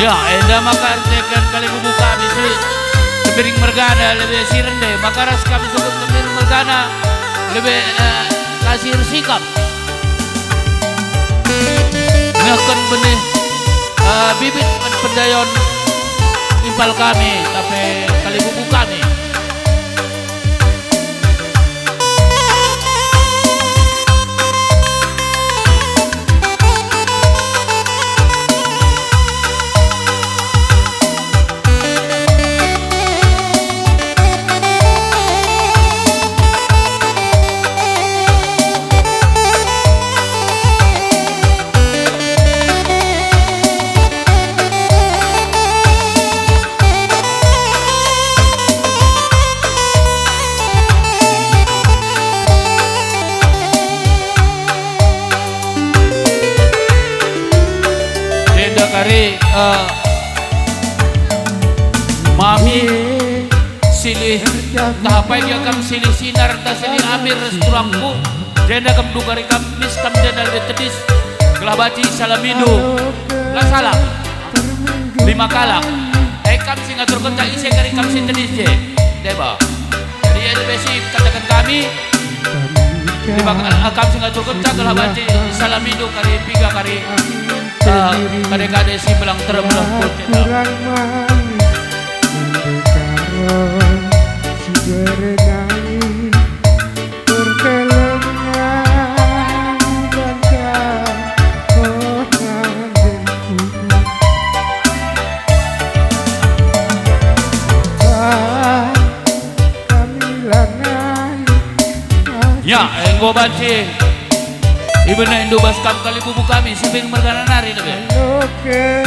Ya, enda maka artikan kali bubu kami sepiring mergana lebih sirende, maka ras kami sebut sepiring mergana lebih kasih sikap. Melakukan benih bibit pendayon impal kami, tapi kali bubu kami. Kari mami silih tahapai dia kam silih sinar ta silih amir restoranku jenda kam dukari kam mis kam jenda letedis gelabaci salamido la salam 5 kalak kam sing atur kontak isi kari kam sing tedis je deba jadi ada besi katakan kami 5 kam sing atur kontak gelabaci salamido kari 3 kari kadang-kadang si belang terbelang kurang manis mendekaron si berenang berkelengnya bangga orang denku kami lanai ya enggo baci Ibu na Indo Baskam kali bubu kami siping mergana nari lebih. Oke.